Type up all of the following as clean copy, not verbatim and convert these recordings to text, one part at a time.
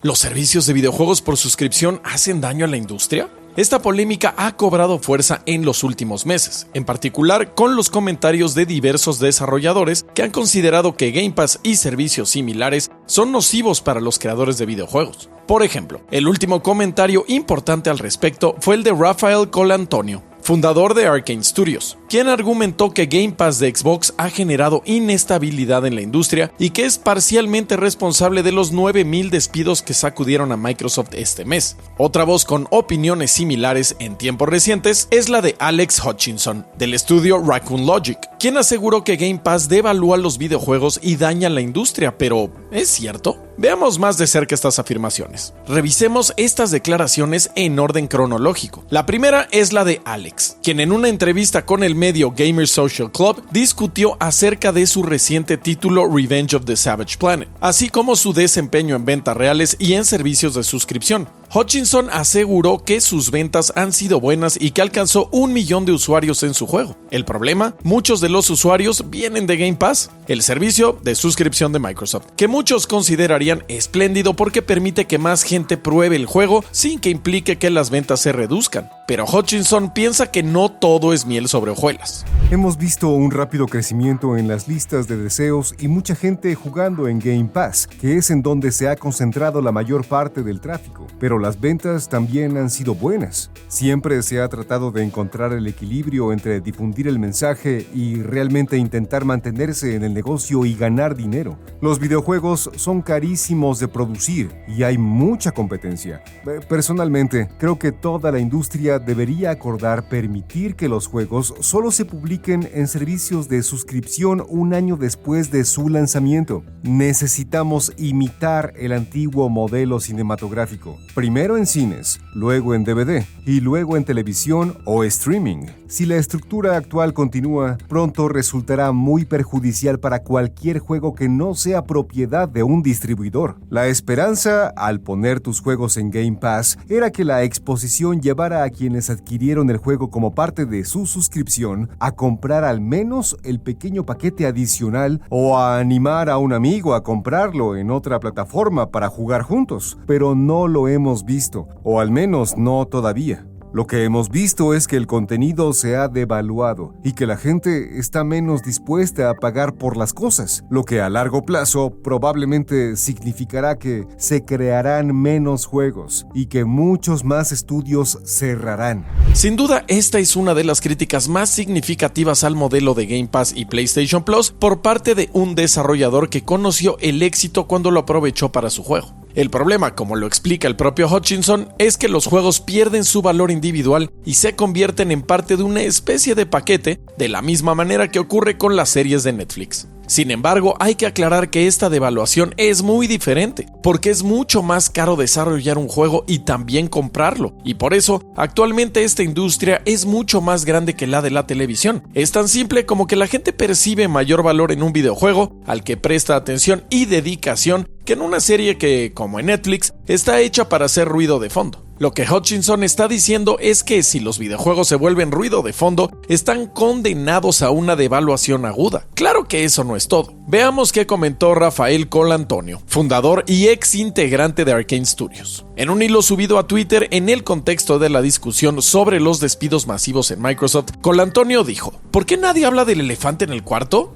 ¿Los servicios de videojuegos por suscripción hacen daño a la industria? Esta polémica ha cobrado fuerza en los últimos meses, en particular con los comentarios de diversos desarrolladores que han considerado que Game Pass y servicios similares son nocivos para los creadores de videojuegos. Por ejemplo, el último comentario importante al respecto fue el de Rafael Colantonio, fundador de Arkane Studios, quien argumentó que Game Pass de Xbox ha generado inestabilidad en la industria y que es parcialmente responsable de los 9,000 despidos que sacudieron a Microsoft este mes. Otra voz con opiniones similares en tiempos recientes es la de Alex Hutchinson, del estudio Raccoon Logic, quien aseguró que Game Pass devalúa los videojuegos y daña la industria, pero ¿es cierto? Veamos más de cerca estas afirmaciones. Revisemos estas declaraciones en orden cronológico. La primera es la de Alex, quien en una entrevista con el medio Gamer Social Club discutió acerca de su reciente título Revenge of the Savage Planet, así como su desempeño en ventas reales y en servicios de suscripción. Hutchinson aseguró que sus ventas han sido buenas y que alcanzó 1 millón de usuarios en su juego. El problema, muchos de los usuarios vienen de Game Pass, el servicio de suscripción de Microsoft, que muchos considerarían espléndido porque permite que más gente pruebe el juego sin que implique que las ventas se reduzcan. Pero Hutchinson piensa que no todo es miel sobre hojuelas. Hemos visto un rápido crecimiento en las listas de deseos y mucha gente jugando en Game Pass, que es en donde se ha concentrado la mayor parte del tráfico. Pero las ventas también han sido buenas. Siempre se ha tratado de encontrar el equilibrio entre difundir el mensaje y realmente intentar mantenerse en el negocio y ganar dinero. Los videojuegos son carísimos de producir y hay mucha competencia. Personalmente, creo que toda la industria debería acordar permitir que los juegos solo se publiquen en servicios de suscripción un año después de su lanzamiento. Necesitamos imitar el antiguo modelo cinematográfico. Primero en cines, luego en DVD y luego en televisión o streaming. Si la estructura actual continúa, pronto resultará muy perjudicial para cualquier juego que no sea propiedad de un distribuidor. La esperanza al poner tus juegos en Game Pass era que la exposición llevara a quienes adquirieron el juego como parte de su suscripción a comprar al menos el pequeño paquete adicional o a animar a un amigo a comprarlo en otra plataforma para jugar juntos, pero no lo hemos visto, o al menos no todavía. Lo que hemos visto es que el contenido se ha devaluado y que la gente está menos dispuesta a pagar por las cosas, lo que a largo plazo probablemente significará que se crearán menos juegos y que muchos más estudios cerrarán. Sin duda, esta es una de las críticas más significativas al modelo de Game Pass y PlayStation Plus por parte de un desarrollador que conoció el éxito cuando lo aprovechó para su juego. El problema, como lo explica el propio Hutchinson, es que los juegos pierden su valor individual y se convierten en parte de una especie de paquete, de la misma manera que ocurre con las series de Netflix. Sin embargo, hay que aclarar que esta devaluación es muy diferente, porque es mucho más caro desarrollar un juego y también comprarlo, y por eso, actualmente esta industria es mucho más grande que la de la televisión. Es tan simple como que la gente percibe mayor valor en un videojuego al que presta atención y dedicación que en una serie que, como en Netflix, está hecha para hacer ruido de fondo. Lo que Hutchinson está diciendo es que si los videojuegos se vuelven ruido de fondo, están condenados a una devaluación aguda. Claro que eso no es todo. Veamos qué comentó Rafael Colantonio, fundador y ex integrante de Arkane Studios. En un hilo subido a Twitter en el contexto de la discusión sobre los despidos masivos en Microsoft, Colantonio dijo: ¿por qué nadie habla del elefante en el cuarto?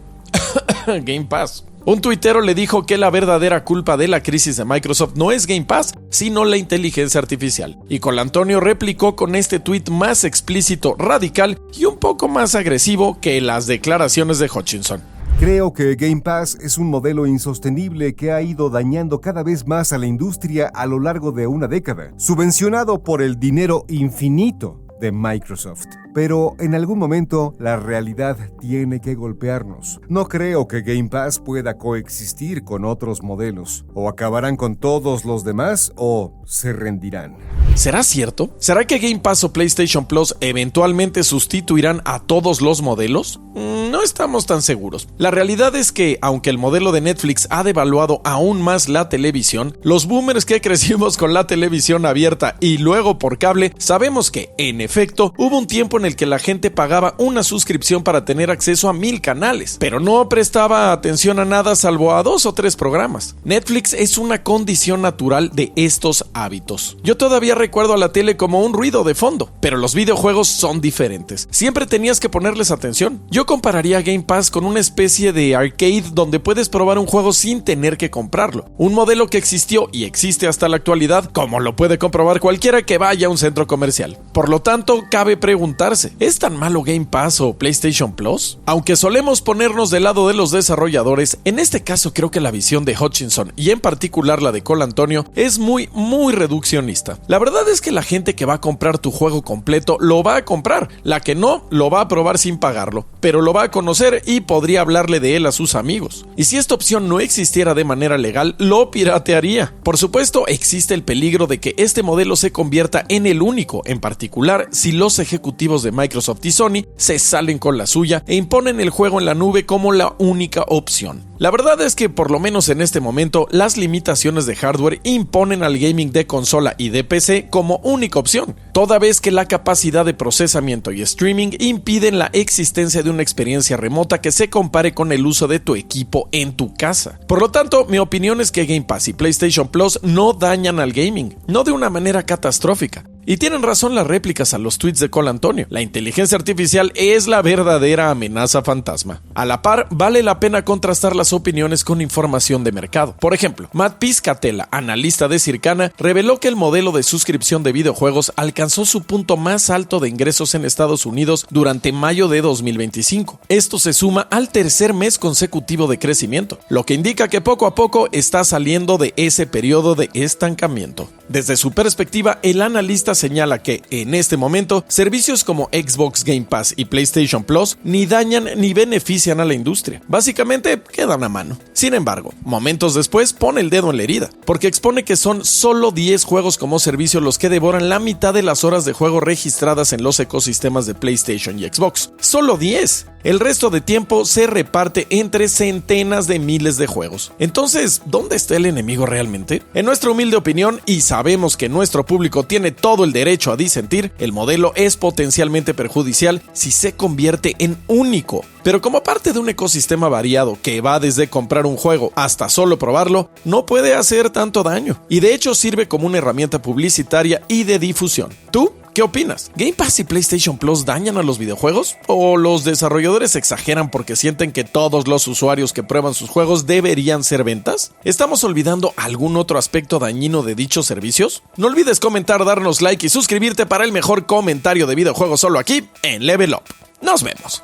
Game Pass. Un tuitero le dijo que la verdadera culpa de la crisis de Microsoft no es Game Pass, sino la inteligencia artificial. Y Colantonio replicó con este tuit más explícito, radical y un poco más agresivo que las declaraciones de Hutchinson. Creo que Game Pass es un modelo insostenible que ha ido dañando cada vez más a la industria a lo largo de una década, subvencionado por el dinero infinito de Microsoft. Pero en algún momento la realidad tiene que golpearnos. No creo que Game Pass pueda coexistir con otros modelos. O acabarán con todos los demás o se rendirán. ¿Será cierto? ¿Será que Game Pass o PlayStation Plus eventualmente sustituirán a todos los modelos? No no estamos tan seguros. La realidad es que, aunque el modelo de Netflix ha devaluado aún más la televisión, los boomers que crecimos con la televisión abierta y luego por cable, sabemos que, en efecto, hubo un tiempo en el que la gente pagaba una suscripción para tener acceso a 1000 canales, pero no prestaba atención a nada salvo a 2 o 3 programas. Netflix es una condición natural de estos hábitos. Yo todavía recuerdo a la tele como un ruido de fondo, pero los videojuegos son diferentes. Siempre tenías que ponerles atención. Yo compararía Game Pass con una especie de arcade donde puedes probar un juego sin tener que comprarlo. Un modelo que existió y existe hasta la actualidad, como lo puede comprobar cualquiera que vaya a un centro comercial. Por lo tanto, cabe preguntarse, ¿es tan malo Game Pass o PlayStation Plus? Aunque solemos ponernos del lado de los desarrolladores, en este caso creo que la visión de Hutchinson, y en particular la de Colantonio, es muy reduccionista. La verdad es que la gente que va a comprar tu juego completo lo va a comprar, la que no, lo va a probar sin pagarlo, pero lo va a conocer y podría hablarle de él a sus amigos. Y si esta opción no existiera de manera legal, lo piratearía. Por supuesto, existe el peligro de que este modelo se convierta en el único, en particular si los ejecutivos de Microsoft y Sony se salen con la suya e imponen el juego en la nube como la única opción. La verdad es que, por lo menos en este momento, las limitaciones de hardware imponen al gaming de consola y de PC como única opción, toda vez que la capacidad de procesamiento y streaming impiden la existencia de una experiencia remota que se compare con el uso de tu equipo en tu casa. Por lo tanto, mi opinión es que Game Pass y PlayStation Plus no dañan al gaming, no de una manera catastrófica. Y tienen razón las réplicas a los tweets de Colantonio. La inteligencia artificial es la verdadera amenaza fantasma. A la par, vale la pena contrastar las opiniones con información de mercado. Por ejemplo, Matt Piscatella, analista de Circana, reveló que el modelo de suscripción de videojuegos alcanzó su punto más alto de ingresos en Estados Unidos durante mayo de 2025. Esto se suma al tercer mes consecutivo de crecimiento, lo que indica que poco a poco está saliendo de ese periodo de estancamiento. Desde su perspectiva, el analista señala que, en este momento, servicios como Xbox Game Pass y PlayStation Plus ni dañan ni benefician a la industria. Básicamente, quedan a mano. Sin embargo, momentos después pone el dedo en la herida, porque expone que son solo 10 juegos como servicio los que devoran la mitad de las horas de juego registradas en los ecosistemas de PlayStation y Xbox. ¡Solo 10! El resto de tiempo se reparte entre centenas de miles de juegos. Entonces, ¿dónde está el enemigo realmente? En nuestra humilde opinión, y sabemos que nuestro público tiene todo el derecho a disentir, el modelo es potencialmente perjudicial si se convierte en único. Pero como parte de un ecosistema variado que va desde comprar un juego hasta solo probarlo, no puede hacer tanto daño. Y de hecho sirve como una herramienta publicitaria y de difusión. ¿Tú? ¿Qué opinas? ¿Game Pass y PlayStation Plus dañan a los videojuegos? ¿O los desarrolladores exageran porque sienten que todos los usuarios que prueban sus juegos deberían ser ventas? ¿Estamos olvidando algún otro aspecto dañino de dichos servicios? No olvides comentar, darnos like y suscribirte para el mejor comentario de videojuegos solo aquí en Level Up. ¡Nos vemos!